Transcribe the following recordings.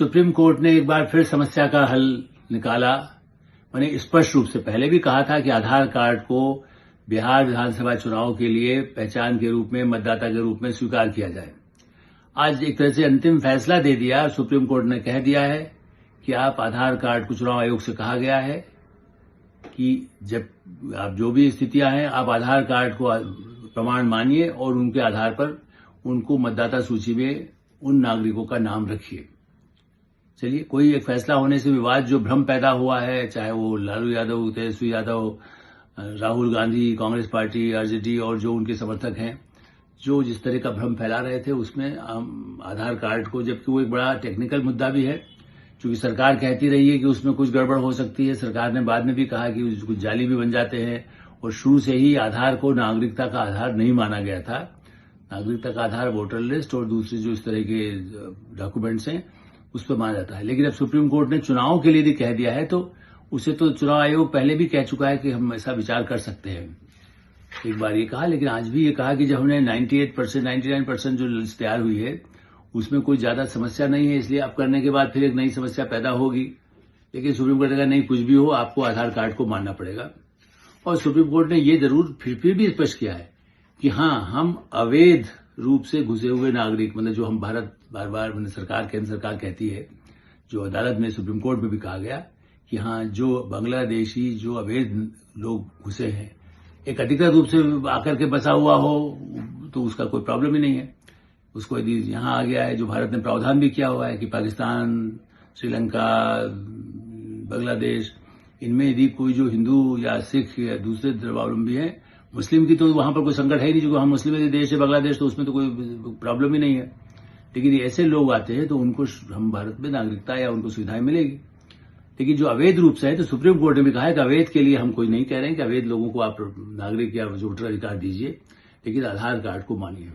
Supreme court ने एक बार फिर समस्या का हल निकाला। मैंने स्पष्ट रूप से पहले भी कहा था कि आधार कार्ड को बिहार विधानसभा चुनाव के लिए पहचान के रूप में, मतदाता के रूप में स्वीकार किया जाए। आज एक तरह से अंतिम फैसला दे दिया। सुप्रीम कोर्ट ने कह दिया है कि आप आधार कार्ड को, चुनाव आयोग से कहा गया है कि जब आप जो भी स्थितियां हैं, आप आधार कार्ड को प्रमाण मानिए और उनके आधार पर उनको मतदाता सूची में उन नागरिकों का नाम रखिए। चलिए, कोई एक फैसला होने से विवाद, जो भ्रम पैदा हुआ है, चाहे वो लालू यादव, तेजस्वी यादव, राहुल गांधी, कांग्रेस पार्टी, आरजेडी और जो उनके समर्थक हैं, जो जिस तरह का भ्रम फैला रहे थे, उसमें आधार कार्ड को, जबकि वो एक बड़ा टेक्निकल मुद्दा भी है, क्योंकि सरकार कहती रही है कि उसमें कुछ गड़बड़ हो सकती है। सरकार ने बाद में भी कहा कि कुछ जाली भी बन जाते हैं, और शुरू से ही आधार को नागरिकता का आधार नहीं माना गया था। नागरिकता का आधार वोटर लिस्ट और दूसरे जो इस तरह के डॉक्यूमेंट्स हैं, उस पर माना जाता है। लेकिन अब सुप्रीम कोर्ट ने चुनाव के लिए भी कह दिया है, तो उसे तो चुनाव आयोग पहले भी कह चुका है कि हम ऐसा विचार कर सकते हैं। एक बार ये कहा, लेकिन आज भी ये कहा कि जब हमने 98%, 99% जो लिस्ट तैयार हुई है, उसमें कोई ज्यादा समस्या नहीं है, इसलिए अब करने के बाद फिर एक नई समस्या पैदा होगी। लेकिन सुप्रीम कोर्ट ने कहा नहीं, कुछ भी हो, आपको आधार कार्ड को मानना पड़ेगा। और सुप्रीम कोर्ट ने ये जरूर फिर भी स्पष्ट किया है कि हाँ, हम अवैध रूप से घुसे हुए नागरिक, मतलब जो हम भारत बार बार, केंद्र सरकार कहती है, जो अदालत में, सुप्रीम कोर्ट में भी कहा गया कि हाँ, जो बांग्लादेशी जो अवैध लोग घुसे हैं, एक अधिकृत रूप से आकर के बसा हुआ हो, तो उसका कोई प्रॉब्लम ही नहीं है। उसको यदि यहां आ गया है, जो भारत ने प्रावधान भी किया हुआ है कि पाकिस्तान, श्रीलंका, बांग्लादेश, इनमें यदि कोई जो हिंदू या सिख या दूसरे धर्मावलंबी है, मुस्लिम की तो वहां पर कोई संकट है ही नहीं, क्योंकि हम मुस्लिम देश है बांग्लादेश, तो उसमें तो कोई प्रॉब्लम ही नहीं है। लेकिन ऐसे लोग आते हैं तो उनको हम भारत में नागरिकता या उनको सुविधाएं मिलेगी। लेकिन जो अवैध रूप से है, तो सुप्रीम कोर्ट ने भी कहा है कि अवैध के लिए हम कोई नहीं कह रहे हैं कि अवैध लोगों को आप नागरिक या वोटर अधिकार दीजिए, लेकिन आधार कार्ड को मानिए।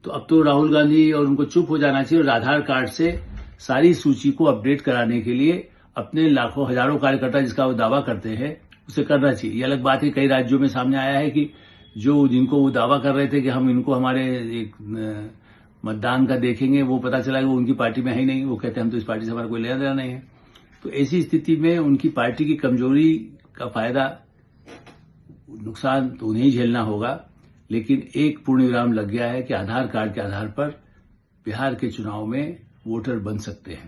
तो अब तो राहुल गांधी और उनको चुप हो जाना चाहिए और आधार कार्ड से सारी सूची को अपडेट कराने के लिए अपने लाखों हजारों कार्यकर्ता जिसका वो दावा करते हैं, उसे करना चाहिए। ये अलग बात है, कई राज्यों में सामने आया है कि जो जिनको वो दावा कर रहे थे कि हम इनको हमारे एक मतदान का देखेंगे, वो पता चला कि वो उनकी पार्टी में है ही नहीं। वो कहते हैं हम तो इस पार्टी से हमारा कोई लेना देना नहीं है। तो ऐसी स्थिति में उनकी पार्टी की कमजोरी का फायदा, नुकसान तो उन्हें झेलना होगा। लेकिन एक पूर्ण विराम लग गया है कि आधार कार्ड के आधार पर बिहार के चुनाव में वोटर बन सकते हैं।